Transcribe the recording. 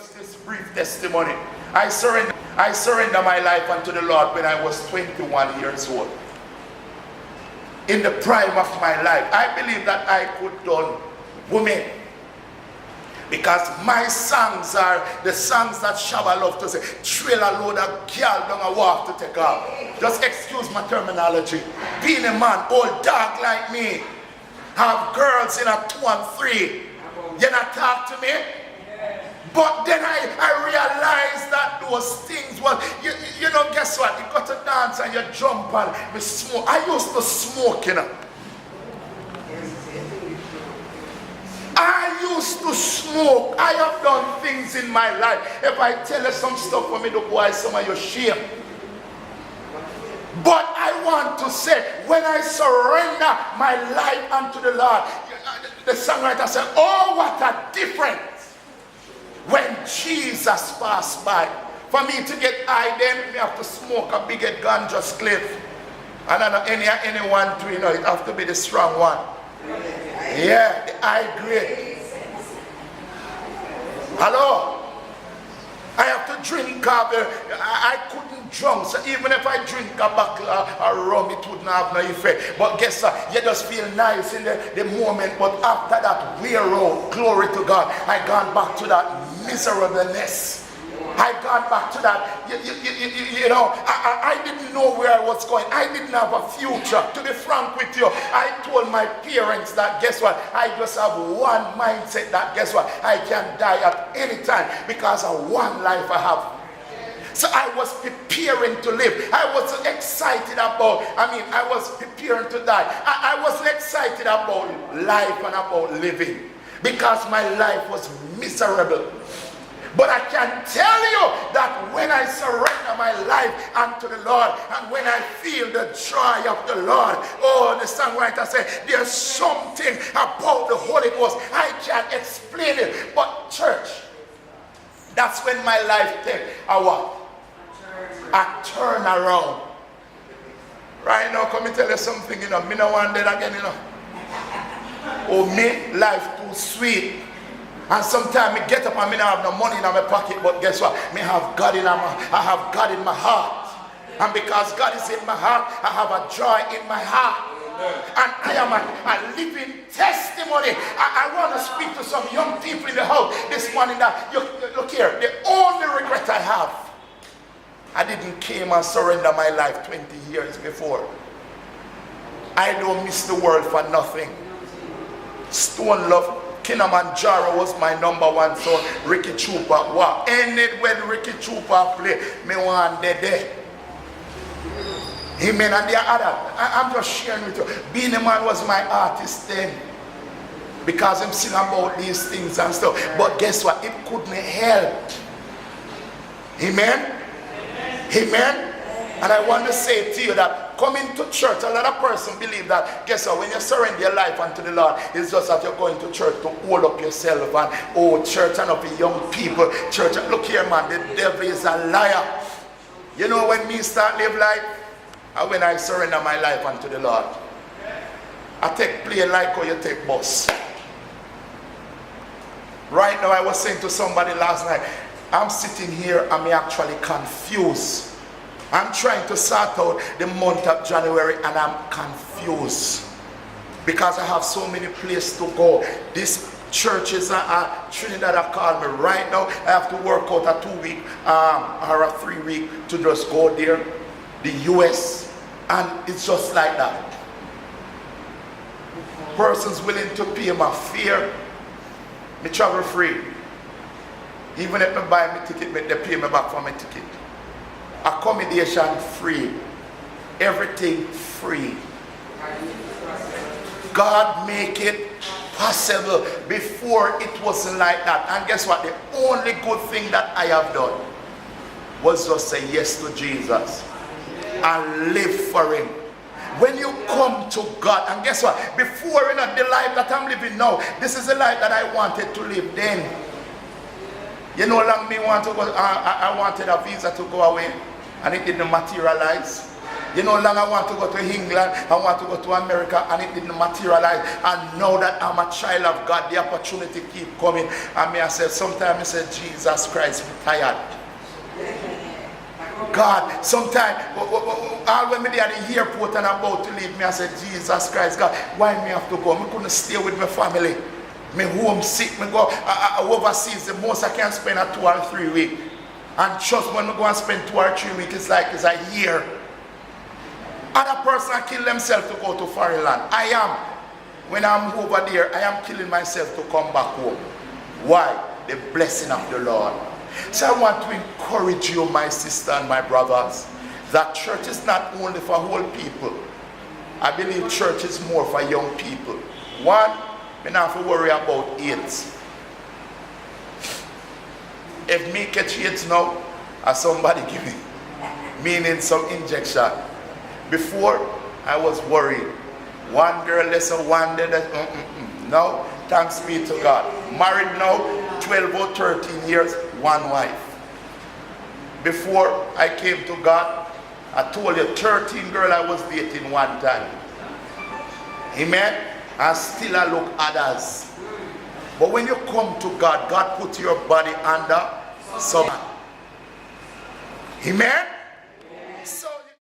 use this brief testimony. I surrender my life unto the Lord when I was 21 years old. In the prime of my life, I believe that I could done women. Because my songs are the songs that Shabba love to say. Trail a load of girl down a walk to take off. Just excuse my terminology. Beenie Man, old dog like me, have girls in a 2 and 3. You not talk to me? But then I realized that those things was, you know, guess what? You got to dance and you jump and we smoke. I used to smoke, you know. I used to smoke. I have done things in my life. If I tell you some stuff for me to boy, some of you shame. But I want to say, when I surrender my life unto the Lord, the songwriter said, oh, what a difference when Jesus passed by. For me to get high, then we have to smoke a big ganja spliff. And I know anyone to, you know, it have to be the strong one. Yeah, the high grade. Hello? I have to drink coffee. I couldn't drunk, so even if I drink a bottle of rum, it wouldn't have no effect. But guess what? You just feel nice in the moment, but after that wear out, glory to God, I gone back to that miserableness. I got back to that. You know, I didn't know where I was going. I didn't have a future. To be frank with you, I told my parents that, guess what? I just have one mindset that, guess what? I can die at any time because of one life I have. So I was preparing to live. I wasn't excited about, I was preparing to die. I wasn't excited about life and about living because my life was miserable. But I can tell you that when I surrender my life unto the Lord and when I feel the joy of the Lord, oh, the songwriter said, there's something about the Holy Ghost. I can't explain it. But church, that's when my life takes a turn around. Right now, come and tell you something, you know, me no want that again, you know. Oh, me, life too sweet. And sometimes I get up and I don't have no money in my pocket, but guess what? I have God in my heart. And because God is in my heart, I have a joy in my heart. And I am a living testimony. I want to speak to some young people in the house this morning that, look here, the only regret I have, I didn't came and surrender my life 20 years before. I don't miss the world for nothing. Stone Love Kilimanjaro was my #1 song. Ricky Chupa. Wow. And it when Ricky Chupa play, me want there. Amen. And the other, I'm just sharing with you. Beenie Man was my artist then. Because I'm singing about these things and stuff. But guess what? It couldn't help. Amen. Amen. And I want to say to you that coming to church, a lot of persons believe that, guess what, when you surrender your life unto the Lord, it's just that you're going to church to hold up yourself and, oh, church and up the young people. Church, look here, man, the devil is a liar. You know when me start live life? And when I surrender my life unto the Lord. I take plane like how you take bus. Right now, I was saying to somebody last night, I'm sitting here and I'm actually confused. I'm trying to sort out the month of January and I'm confused because I have so many places to go. These churches are Trinidad have called me right now. I have to work out a 2-week or a 3-week to just go there. The US, and it's just like that. Persons willing to pay my fare, me travel free. Even if I buy my ticket, they pay me back for my ticket. Accommodation free, everything free. God make it possible. Before it wasn't like that. And guess what? The only good thing that I have done was just say yes to Jesus and live for him. When you come to God, and guess what? Before, you know, the life that I'm living now, this is the life that I wanted to live then. You know, long me want to go, I wanted a visa to go away, and it didn't materialize. You know, long I want to go to England, I want to go to America, and it didn't materialize. And now that I'm a child of God, the opportunity keep coming. And me, I said, sometimes I said, Jesus Christ, I'm tired. God, sometimes, all when me there at the airport and I'm about to leave, me I said, Jesus Christ, God, why me have to go? Me couldn't stay with my family. Me homesick, me go overseas. The most I can spend a 2 or 3 weeks. And just when we go and spend 2 or 3 weeks, it's like it's a year. Other person kill themselves to go to foreign land. I am. When I'm over there, I am killing myself to come back home. Why? The blessing of the Lord. So I want to encourage you, my sister and my brothers, that church is not only for old people. I believe church is more for young people. One, we don't have to worry about AIDS. If me catch AIDS now, or somebody give me, meaning some injection. Before, I was worried. One girl lesson, one day, now, thanks be to God. Married now, 12 or 13 years, one wife. Before I came to God, I told you 13 girls I was dating one time. Amen? And still I look others. But when you come to God, God put your body under someone. Amen?